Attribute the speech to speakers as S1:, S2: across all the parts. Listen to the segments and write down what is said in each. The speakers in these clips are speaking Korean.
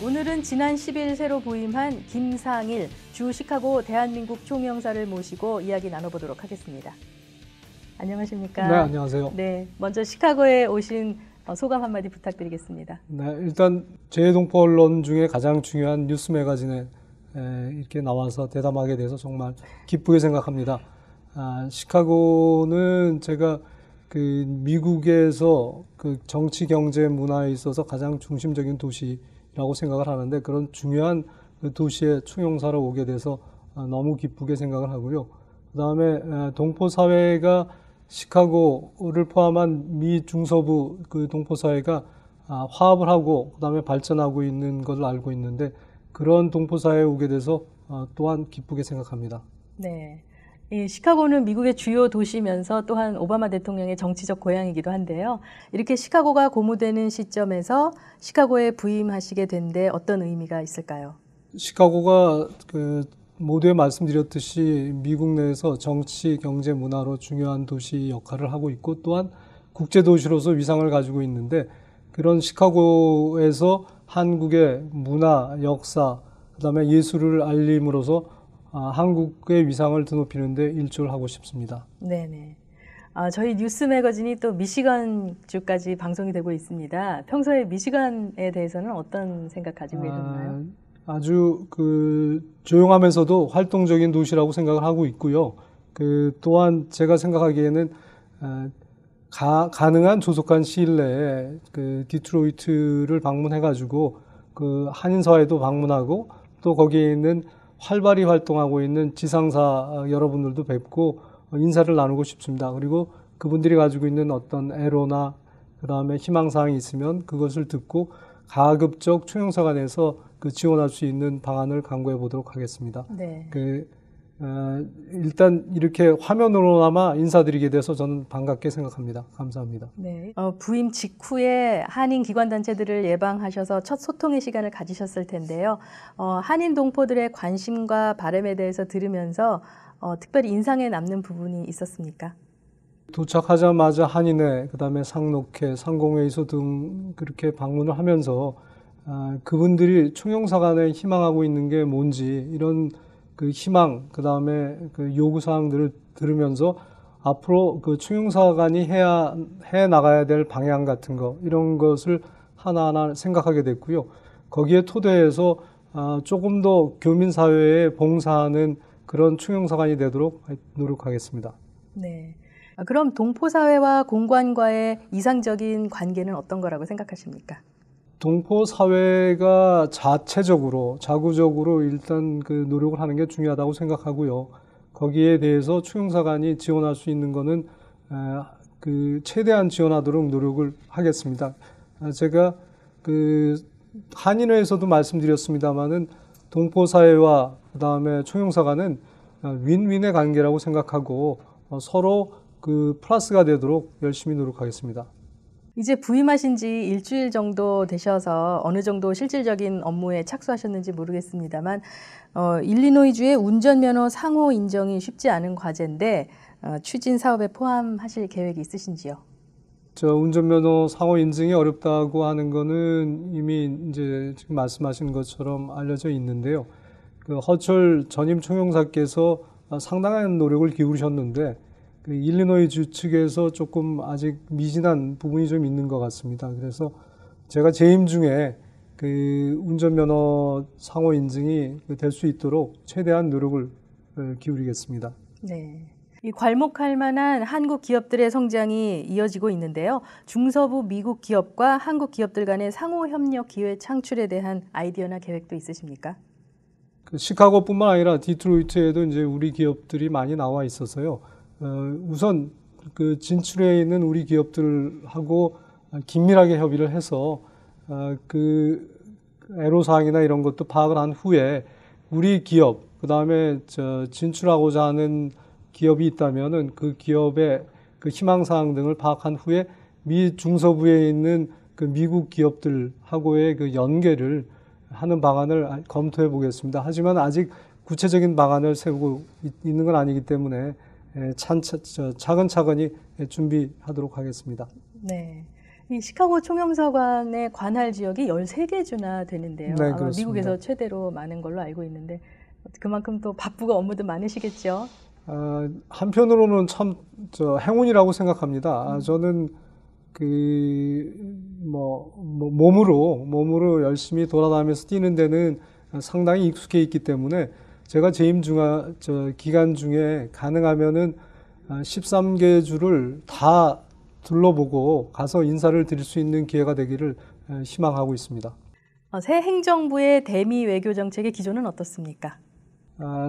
S1: 오늘은 지난 10일 새로 부임한 김상일 주 시카고 대한민국 총영사를 모시고 이야기 나눠보도록 하겠습니다. 안녕하십니까?
S2: 네, 안녕하세요.
S1: 네, 먼저 시카고에 오신 소감 한마디 부탁드리겠습니다.
S2: 네, 일단 제2동포 언론 중에 가장 중요한 뉴스 매거진에 이렇게 나와서 대담하게 돼서 정말 기쁘게 생각합니다. 시카고는 제가 그 미국에서 그 정치, 경제, 문화에 있어서 가장 중심적인 도시라고 생각을 하는데 그런 중요한 그 도시에 총영사로 오게 돼서 너무 기쁘게 생각을 하고요. 그 다음에 동포 사회가 시카고를 포함한 미 중서부 그 동포 사회가 화합을 하고 그 다음에 발전하고 있는 것을 알고 있는데 그런 동포 사회에 오게 돼서 또한 기쁘게 생각합니다.
S1: 네. 이 시카고는 미국의 주요 도시면서 또한 오바마 대통령의 정치적 고향이기도 한데요. 이렇게 시카고가 고무되는 시점에서 시카고에 부임하시게 된 데 어떤 의미가 있을까요?
S2: 시카고가 그 모두에 말씀드렸듯이 미국 내에서 정치, 경제, 문화로 중요한 도시 역할을 하고 있고 또한 국제 도시로서 위상을 가지고 있는데 그런 시카고에서 한국의 문화, 역사, 그다음에 예술을 알림으로써 한국의 위상을 드높이는 데 일조를 하고 싶습니다.
S1: 네네. 저희 뉴스 매거진이 또 미시건주까지 방송이 되고 있습니다. 평소에 미시건에 대해서는 어떤 생각 가지고 계셨나요?
S2: 아주 조용하면서도 활동적인 도시라고 생각을 하고 있고요. 또한 제가 생각하기에는 가능한 조속한 시일 내에 디트로이트를 방문해가지고 한인사회도 방문하고 또 거기에 있는 활발히 활동하고 있는 지상사 여러분들도 뵙고 인사를 나누고 싶습니다. 그리고 그분들이 가지고 있는 어떤 애로나 그다음에 희망사항이 있으면 그것을 듣고 가급적 총영사가 내서 지원할 수 있는 방안을 강구해 보도록 하겠습니다.
S1: 네.
S2: 일단 이렇게 화면으로나마 인사드리게 돼서 저는 반갑게 생각합니다. 감사합니다.
S1: 네. 부임 직후에 한인 기관단체들을 예방하셔서 첫 소통의 시간을 가지셨을 텐데요. 한인 동포들의 관심과 바람에 대해서 들으면서 특별히 인상에 남는 부분이 있었습니까?
S2: 도착하자마자 한인회, 그다음에 상록회, 상공회의소 등 그렇게 방문을 하면서 그분들이 총영사관에 희망하고 있는 게 뭔지 이런 희망, 그다음에 요구사항들을 들으면서 앞으로 총영사관이 해 나가야 될 방향 같은 거 이런 것을 하나하나 생각하게 됐고요. 거기에 토대해서 조금 더 교민사회에 봉사하는 그런 총영사관이 되도록 노력하겠습니다.
S1: 네. 그럼 동포사회와 공관과의 이상적인 관계는 어떤 거라고 생각하십니까?
S2: 동포 사회가 자구적으로 일단 노력을 하는 게 중요하다고 생각하고요. 거기에 대해서 총영사관이 지원할 수 있는 거는 최대한 지원하도록 노력을 하겠습니다. 제가 한인회에서도 말씀드렸습니다마는 동포 사회와 그다음에 총영사관은 윈윈의 관계라고 생각하고 서로 플러스가 되도록 열심히 노력하겠습니다.
S1: 이제 부임하신 지 일주일 정도 되셔서 어느 정도 실질적인 업무에 착수하셨는지 모르겠습니다만 일리노이주의 운전면허 상호 인정이 쉽지 않은 과제인데 추진 사업에 포함하실 계획이 있으신지요?
S2: 운전면허 상호 인증이 어렵다고 하는 거는 이미 이제 지금 말씀하신 것처럼 알려져 있는데요. 허철 전임 총영사께서 상당한 노력을 기울이셨는데 일리노이주 측에서 조금 아직 미진한 부분이 좀 있는 것 같습니다. 그래서 제가 재임 중에 운전면허 상호 인증이 될 수 있도록 최대한 노력을 기울이겠습니다.
S1: 네. 이 괄목할 만한 한국 기업들의 성장이 이어지고 있는데요. 중서부 미국 기업과 한국 기업들 간의 상호 협력 기회 창출에 대한 아이디어나 계획도 있으십니까?
S2: 시카고뿐만 아니라 디트로이트에도 이제 우리 기업들이 많이 나와 있어서요. 우선 진출해 있는 우리 기업들하고 긴밀하게 협의를 해서 애로사항이나 이런 것도 파악을 한 후에 우리 기업, 그 다음에 진출하고자 하는 기업이 있다면은 그 기업의 희망사항 등을 파악한 후에 미 중서부에 있는 미국 기업들하고의 연계를 하는 방안을 검토해 보겠습니다. 하지만 아직 구체적인 방안을 세우고 있는 건 아니기 때문에 차근차근히 준비하도록 하겠습니다.
S1: 네. 이 시카고 총영사관의 관할 지역이 13개 주나 되는데요.
S2: 네,
S1: 아마
S2: 그렇습니다.
S1: 미국에서 최대로 많은 걸로 알고 있는데 그만큼 또 바쁘고 업무도 많으시겠죠.
S2: 한편으로는 참 행운이라고 생각합니다. 저는 몸으로 열심히 돌아다니면서 뛰는 데는 상당히 익숙해 있기 때문에 제가 재임 기간 중에 가능하면은 13개 주를 다 둘러보고 가서 인사를 드릴 수 있는 기회가 되기를 희망하고 있습니다.
S1: 새 행정부의 대미 외교 정책의 기조는 어떻습니까?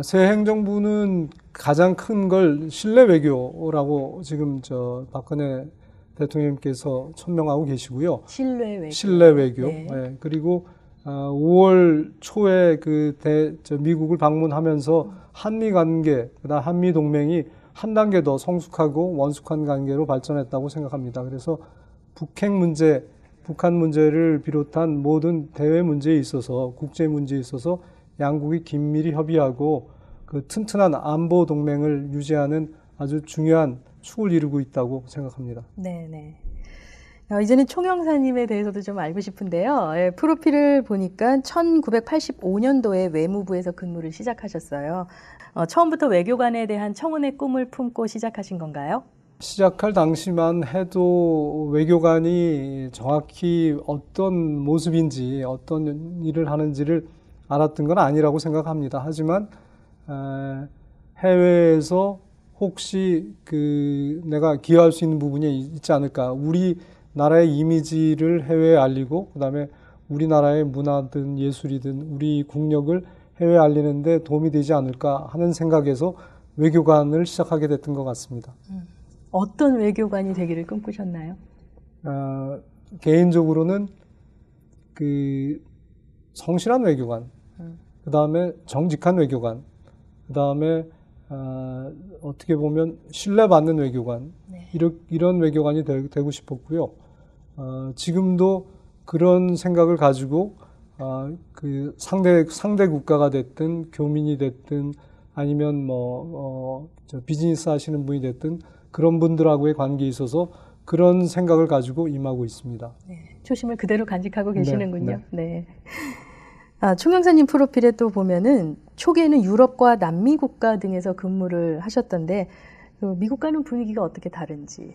S2: 새 행정부는 가장 큰 걸 실내 외교라고 지금 박근혜 대통령님께서 천명하고 계시고요. 실내 외교.
S1: 네.
S2: 네. 그리고 5월 초에 미국을 방문하면서 한미 관계, 그다음 한미 동맹이 한 단계 더 성숙하고 원숙한 관계로 발전했다고 생각합니다. 그래서 북핵 문제, 북한 문제를 비롯한 모든 대외 문제에 있어서, 국제 문제에 있어서 양국이 긴밀히 협의하고 그 튼튼한 안보 동맹을 유지하는 아주 중요한 축을 이루고 있다고 생각합니다.
S1: 네네. 이제는 총영사님에 대해서도 좀 알고 싶은데요. 프로필을 보니까 1985년도에 외무부에서 근무를 시작하셨어요. 처음부터 외교관에 대한 청운의 꿈을 품고 시작하신 건가요?
S2: 시작할 당시만 해도 외교관이 정확히 어떤 모습인지 어떤 일을 하는지를 알았던 건 아니라고 생각합니다. 하지만 해외에서 혹시 내가 기여할 수 있는 부분이 있지 않을까. 우리나라의 이미지를 해외에 알리고 그다음에 우리나라의 문화든 예술이든 우리 국력을 해외에 알리는데 도움이 되지 않을까 하는 생각에서 외교관을 시작하게 됐던 것 같습니다.
S1: 어떤 외교관이 되기를 꿈꾸셨나요?
S2: 개인적으로는 성실한 외교관, 그 다음에 정직한 외교관, 그 다음에 어떻게 보면 신뢰받는 외교관,
S1: 네.
S2: 이런 외교관이 되고 싶었고요. 지금도 그런 생각을 가지고 상대 국가가 됐든 교민이 됐든 아니면 비즈니스 하시는 분이 됐든 그런 분들하고의 관계에 있어서 그런 생각을 가지고 임하고 있습니다.
S1: 네, 초심을 그대로 간직하고 계시는군요.
S2: 네.
S1: 총영사님 프로필에 또 보면은 초기에는 유럽과 남미 국가 등에서 근무를 하셨던데 미국과는 분위기가 어떻게 다른지.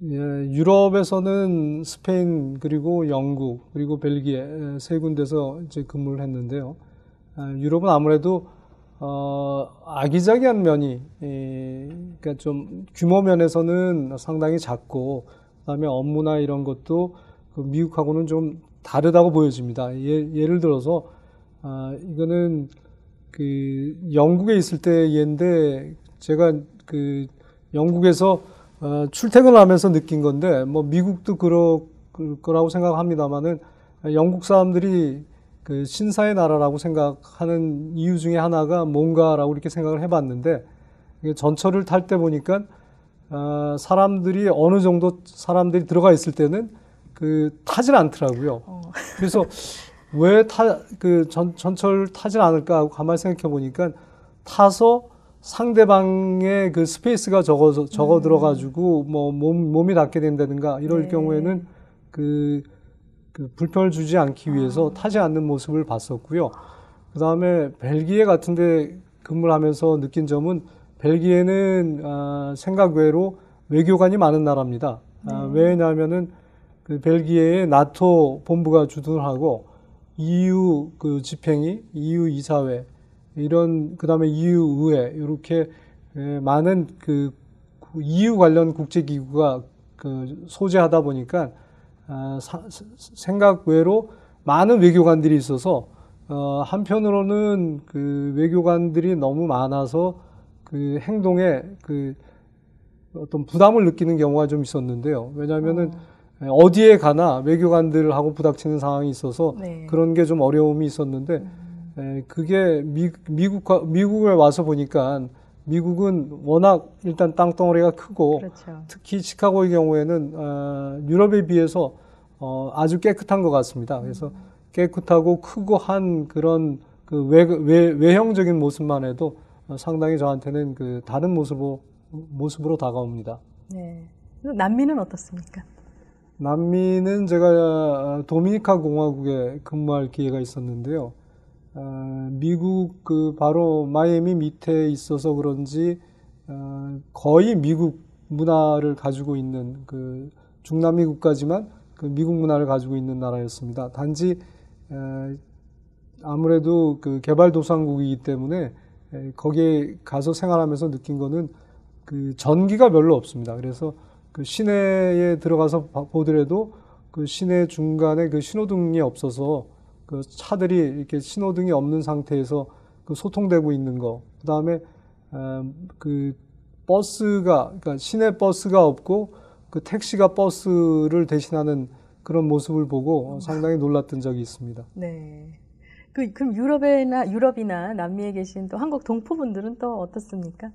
S2: 예, 유럽에서는 스페인 그리고 영국 그리고 벨기에 세 군데서 이제 근무를 했는데요. 유럽은 아무래도 아기자기한 면이 그러니까 좀 규모 면에서는 상당히 작고 그다음에 업무나 이런 것도 미국하고는 좀 다르다고 보여집니다. 예를 들어서 이거는 영국에 있을 때 예인데 제가 영국에서 출퇴근을 하면서 느낀 건데 미국도 그럴 거라고 생각합니다만은 영국 사람들이 신사의 나라라고 생각하는 이유 중에 하나가 뭔가라고 이렇게 생각을 해봤는데 전철을 탈 때 보니까 사람들이 어느 정도 사람들이 들어가 있을 때는 타질 않더라고요. 그래서 왜 전철 타질 않을까 하고 가만히 생각해 보니까 타서 상대방의 스페이스가 적어 들어가지고 몸이 닿게 된다든가 이럴 경우에는 불편을 주지 않기 위해서 타지 않는 모습을 봤었고요. 그 다음에 벨기에 같은데 근무를 하면서 느낀 점은 벨기에는 생각 외로 외교관이 많은 나라입니다. 왜냐하면은 벨기에에 나토 본부가 주둔을 하고 EU 집행위, EU 이사회 그 다음에 EU 의회 이렇게 많은 EU 관련 국제기구가 소재하다 보니까 생각 외로 많은 외교관들이 있어서 한편으로는 외교관들이 너무 많아서 행동에 어떤 부담을 느끼는 경우가 좀 있었는데요. 왜냐하면은 어디에 가나 외교관들하고 부닥치는 상황이 있어서 그런 게 좀 어려움이 있었는데 그게 미국에 와서 보니까 미국은 워낙 일단 땅덩어리가 크고
S1: 그렇죠.
S2: 특히 시카고의 경우에는 유럽에 비해서 아주 깨끗한 것 같습니다. 그래서 깨끗하고 크고 한 그런 외형적인 모습만 해도 상당히 저한테는 다른 모습으로 다가옵니다.
S1: 네. 남미는 어떻습니까?
S2: 남미는 제가 도미니카 공화국에 근무할 기회가 있었는데요. 미국 그 바로 마이애미 밑에 있어서 그런지 거의 미국 문화를 가지고 있는 그 중남미 국가지만 그 미국 문화를 가지고 있는 나라였습니다. 단지 아무래도 그 개발도상국이기 때문에 거기에 가서 생활하면서 느낀 거는 그 전기가 별로 없습니다. 그래서 그 시내에 들어가서 보더라도 그 시내 중간에 그 신호등이 없어서 그 차들이 이렇게 신호등이 없는 상태에서 그 소통되고 있는 거. 그다음에 그 버스가 그러니까 시내 버스가 없고 그 택시가 버스를 대신하는 그런 모습을 보고 상당히 놀랐던 적이 있습니다.
S1: 네. 그럼 유럽이나 남미에 계신 또 한국 동포분들은 또 어떻습니까?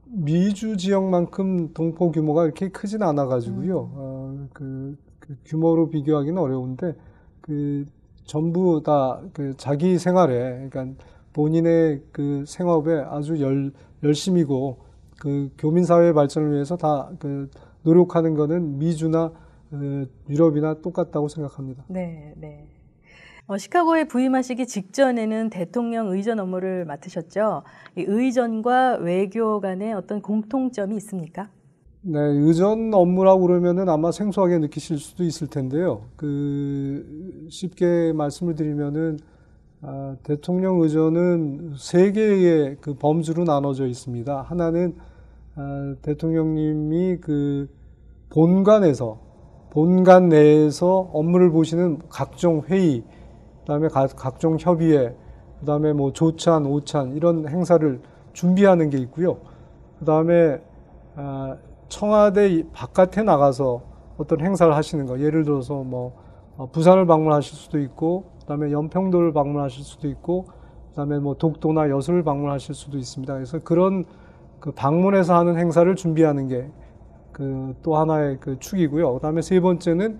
S2: 미주 지역만큼 동포 규모가 이렇게 크진 않아 가지고요. 그 규모로 비교하기는 어려운데 그 전부 다 그 자기 생활에 그러니까 본인의 그 생업에 아주 열심이고 그 교민 사회 발전을 위해서 다 그 노력하는 거는 미주나 유럽이나 똑같다고 생각합니다.
S1: 네, 네. 시카고에 부임하시기 직전에는 대통령 의전 업무를 맡으셨죠. 이 의전과 외교 간의 어떤 공통점이 있습니까?
S2: 네, 의전 업무라고 그러면은 아마 생소하게 느끼실 수도 있을 텐데요. 그 쉽게 말씀을 드리면은 대통령 의전은 세 개의 그 범주로 나눠져 있습니다. 하나는 대통령님이 그 본관 내에서 업무를 보시는 각종 회의, 그다음에 각종 협의회, 그다음에 뭐 조찬, 오찬 이런 행사를 준비하는 게 있고요. 그다음에 청와대 바깥에 나가서 어떤 행사를 하시는 거, 예를 들어서 뭐 부산을 방문하실 수도 있고, 그다음에 연평도를 방문하실 수도 있고, 그다음에 뭐 독도나 여수를 방문하실 수도 있습니다. 그래서 그런 그 방문해서 하는 행사를 준비하는 게 그 또 하나의 그 축이고요. 그다음에 세 번째는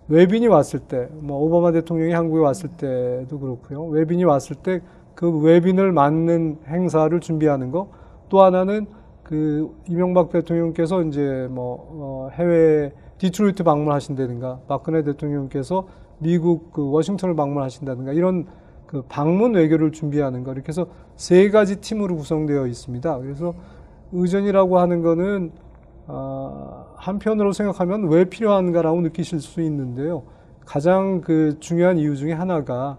S2: 외빈이 왔을 때, 뭐 오바마 대통령이 한국에 왔을 때도 그렇고요. 외빈이 왔을 때 그 외빈을 맞는 행사를 준비하는 거. 또 하나는 그 이명박 대통령께서 이제 뭐 해외 디트로이트 방문하신다든가, 박근혜 대통령께서 미국 그 워싱턴을 방문하신다든가 이런 그 방문 외교를 준비하는 거. 이렇게 해서 세 가지 팀으로 구성되어 있습니다. 그래서 의전이라고 하는 거는 한편으로 생각하면 왜 필요한가라고 느끼실 수 있는데요. 가장 그 중요한 이유 중에 하나가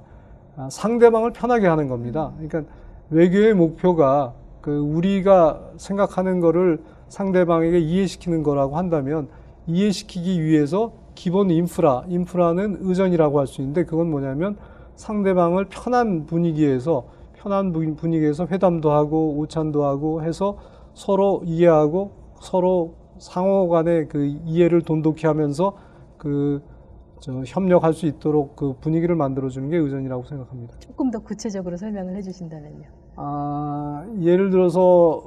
S2: 상대방을 편하게 하는 겁니다. 그러니까 외교의 목표가 그 우리가 생각하는 거를 상대방에게 이해시키는 거라고 한다면 이해시키기 위해서 기본 인프라는 의전이라고 할 수 있는데 그건 뭐냐면 상대방을 편한 분위기에서 회담도 하고 오찬도 하고 해서 서로 이해하고 서로 상호 간의 그 이해를 돈독히 하면서 협력할 수 있도록 그 분위기를 만들어주는 게 의전이라고 생각합니다.
S1: 조금 더 구체적으로 설명을 해주신다면요.
S2: 예를 들어서,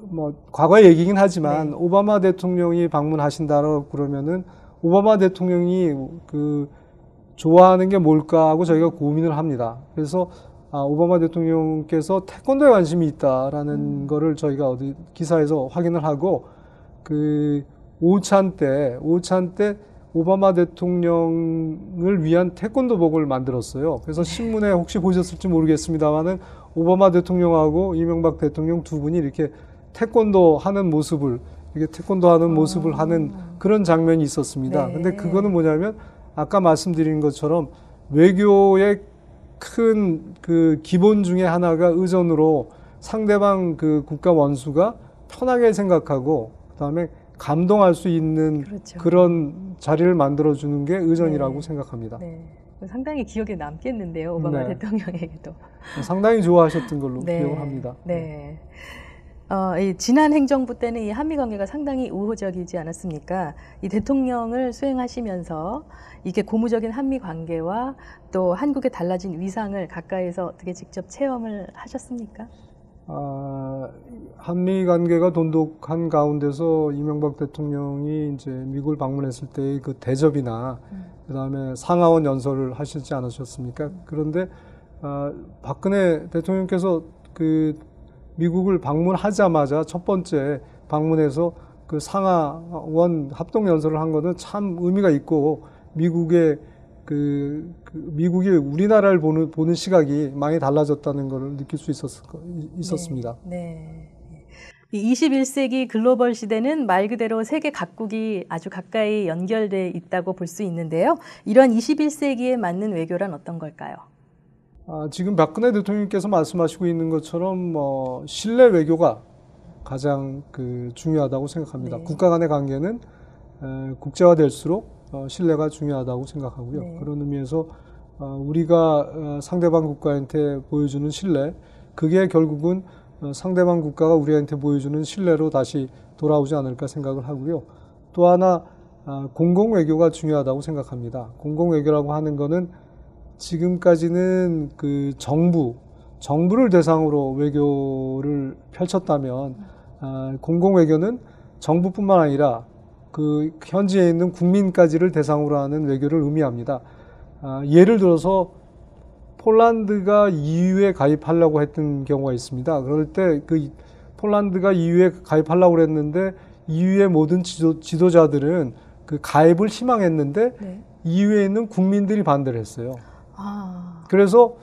S2: 뭐, 과거 얘기긴 하지만,
S1: 네.
S2: 오바마 대통령이 방문하신다고 그러면은, 오바마 대통령이 그, 좋아하는 게 뭘까 하고 저희가 고민을 합니다. 그래서, 오바마 대통령께서 태권도에 관심이 있다라는 거를 저희가 어디 기사에서 확인을 하고, 그, 오찬 때, 오바마 대통령을 위한 태권도복을 만들었어요. 그래서 신문에 혹시 보셨을지 모르겠습니다만은 오바마 대통령하고 이명박 대통령 두 분이 이렇게 태권도 하는 모습을 하는 그런 장면이 있었습니다.
S1: 네.
S2: 근데 그거는 뭐냐면 아까 말씀드린 것처럼 외교의 큰 그 기본 중에 하나가 의전으로 상대방 그 국가 원수가 편하게 생각하고 그다음에 감동할 수 있는
S1: 그렇죠.
S2: 그런 자리를 만들어주는 게 의전이라고
S1: 네.
S2: 생각합니다.
S1: 네. 상당히 기억에 남겠는데요, 오바마
S2: 네.
S1: 대통령에게도.
S2: 상당히 좋아하셨던 걸로
S1: 네.
S2: 기억을 합니다.
S1: 네. 이 지난 행정부 때는 이 한미 관계가 상당히 우호적이지 않았습니까? 이 대통령을 수행하시면서 이게 고무적인 한미 관계와 또 한국의 달라진 위상을 가까이서 어떻게 직접 체험을 하셨습니까?
S2: 한미 관계가 돈독한 가운데서 이명박 대통령이 이제 미국을 방문했을 때의 그 대접이나 그다음에 상하원 연설을 하시지 않으셨습니까? 그런데 박근혜 대통령께서 그 미국을 방문하자마자 첫 번째 방문해서 그 그 상하원 합동 연설을 한 것은 참 의미가 있고 미국이 우리나라를 보는 시각이 많이 달라졌다는 것을 느낄 수 있었습니다.
S1: 네. 이 21세기 글로벌 시대는 말 그대로 세계 각국이 아주 가까이 연결돼 있다고 볼 수 있는데요. 이런 21세기에 맞는 외교란 어떤 걸까요?
S2: 지금 박근혜 대통령께서 말씀하시고 있는 것처럼 신뢰 외교가 가장 중요하다고 생각합니다.
S1: 네.
S2: 국가 간의 관계는 국제화될수록 신뢰가 중요하다고 생각하고요.
S1: 네.
S2: 그런 의미에서 우리가 상대방 국가한테 보여주는 신뢰, 그게 결국은 상대방 국가가 우리한테 보여주는 신뢰로 다시 돌아오지 않을까 생각을 하고요. 또 하나 공공외교가 중요하다고 생각합니다. 공공외교라고 하는 거는 지금까지는 정부를 대상으로 외교를 펼쳤다면 공공외교는 정부뿐만 아니라 현지에 있는 국민까지를 대상으로 하는 외교를 의미합니다. 예를 들어서 폴란드가 EU에 가입하려고 했던 경우가 있습니다. 그럴 때 폴란드가 EU에 가입하려고 했는데 EU의 모든 지도자들은 가입을 희망했는데
S1: 네.
S2: EU에 있는 국민들이 반대를 했어요. 그래서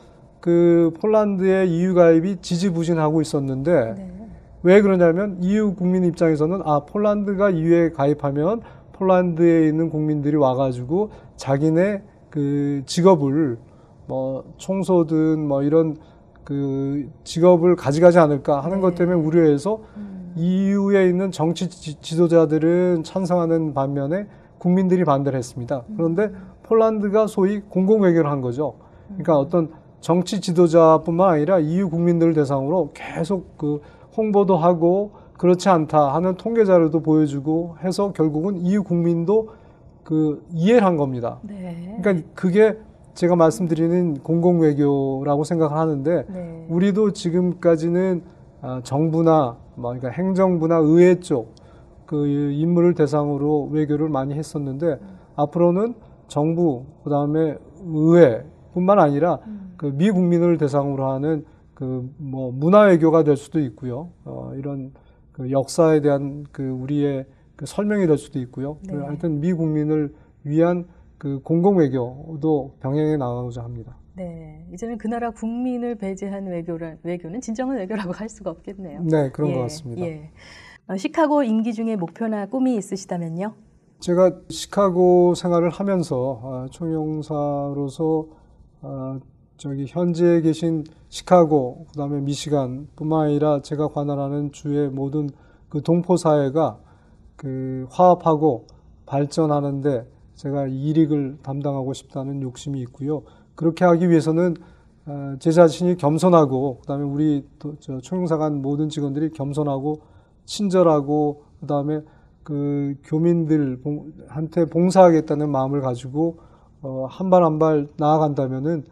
S2: 폴란드의 EU 가입이 지지부진하고 있었는데
S1: 네.
S2: 왜 그러냐면 EU 국민 입장에서는 폴란드가 EU에 가입하면 폴란드에 있는 국민들이 와가지고 자기네 직업을 총소든 이런 직업을 가져가지 않을까 하는 것 때문에 우려해서 EU에 있는 정치 지도자들은 찬성하는 반면에 국민들이 반대를 했습니다. 그런데 폴란드가 소위 공공외교를 한 거죠. 그러니까 어떤 정치 지도자뿐만 아니라 EU 국민들을 대상으로 계속 홍보도 하고 그렇지 않다 하는 통계 자료도 보여주고 해서 결국은 EU 국민도 이해를 한 겁니다.
S1: 네.
S2: 그러니까 그게 제가 말씀드리는 공공외교라고 생각을 하는데
S1: 네.
S2: 우리도 지금까지는 정부나 그러니까 행정부나 의회 쪽 인물을 대상으로 외교를 많이 했었는데 앞으로는 정부 그다음에 의회뿐만 아니라 미국민을 대상으로 하는 문화 외교가 될 수도 있고요. 이런 역사에 대한 우리의 설명이 될 수도 있고요.
S1: 네.
S2: 하여튼 미국민을 위한 공공 외교도 병행해 나가고자 합니다.
S1: 네, 이제는 그 나라 국민을 배제한 외교는 진정한 외교라고 할 수가 없겠네요.
S2: 네, 그런 것 같습니다.
S1: 예. 시카고 임기 중에 목표나 꿈이 있으시다면요?
S2: 제가 시카고 생활을 하면서 총영사로서 현지에 계신 시카고, 그다음에 미시간뿐만 아니라 제가 관할하는 주의 모든 동포 사회가 화합하고 발전하는데 제가 이익을 담당하고 싶다는 욕심이 있고요. 그렇게 하기 위해서는 제 자신이 겸손하고 그다음에 우리 총영사관 모든 직원들이 겸손하고 친절하고 그다음에 교민들한테 봉사하겠다는 마음을 가지고 한 발 한 발 나아간다면은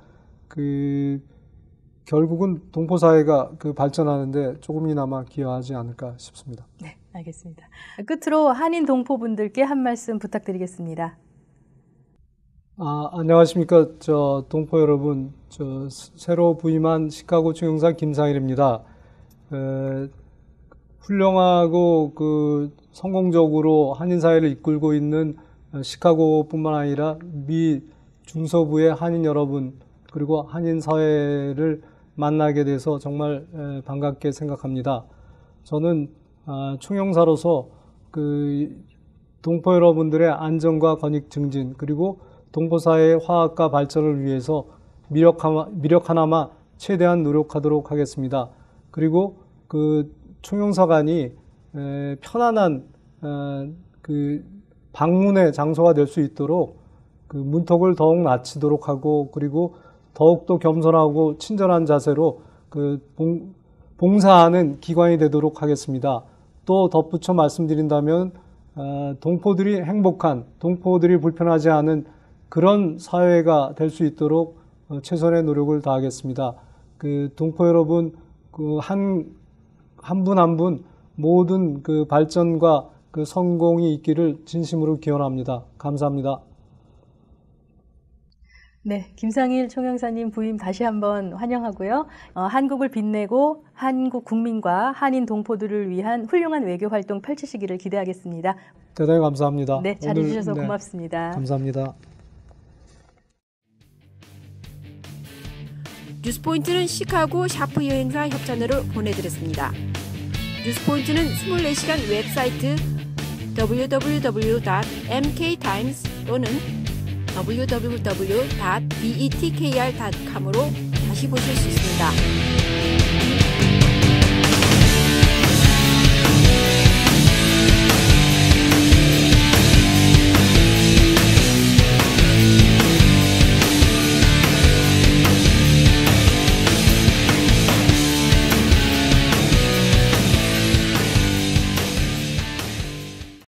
S2: 결국은 동포 사회가 발전하는데 조금이나마 기여하지 않을까 싶습니다.
S1: 네, 알겠습니다. 끝으로 한인 동포분들께 한 말씀 부탁드리겠습니다.
S2: 안녕하십니까. 동포 여러분. 새로 부임한 시카고 총영사 김상일입니다. 훌륭하고 성공적으로 한인사회를 이끌고 있는 시카고뿐만 아니라 미 중서부의 한인 여러분, 그리고 한인사회를 만나게 돼서 정말 반갑게 생각합니다. 저는 총영사로서 동포 여러분들의 안전과 권익 증진, 그리고 동포사회의 화합과 발전을 위해서 미력 하나마 최대한 노력하도록 하겠습니다. 그리고 총영사관이 편안한 방문의 장소가 될 수 있도록 문턱을 더욱 낮추도록 하고, 그리고 더욱더 겸손하고 친절한 자세로 봉사하는 기관이 되도록 하겠습니다. 또 덧붙여 말씀드린다면 동포들이 행복한, 동포들이 불편하지 않은 그런 사회가 될 수 있도록 최선의 노력을 다하겠습니다. 동포 여러분 한 분 한 분 모든 발전과 성공이 있기를 진심으로 기원합니다. 감사합니다.
S1: 네, 김상일 총영사님 부임 다시 한번 환영하고요. 한국을 빛내고 한국 국민과 한인 동포들을 위한 훌륭한 외교 활동 펼치시기를 기대하겠습니다.
S2: 대단히 감사합니다.
S1: 네, 잘해주셔서
S2: 오늘,
S1: 고맙습니다.
S2: 감사합니다.
S3: 뉴스포인트는 시카고 샤프 여행사 협찬으로 보내드렸습니다. 뉴스포인트는 24시간 웹사이트 www.mktimes 또는 www.betkr.com으로 다시 보실 수 있습니다.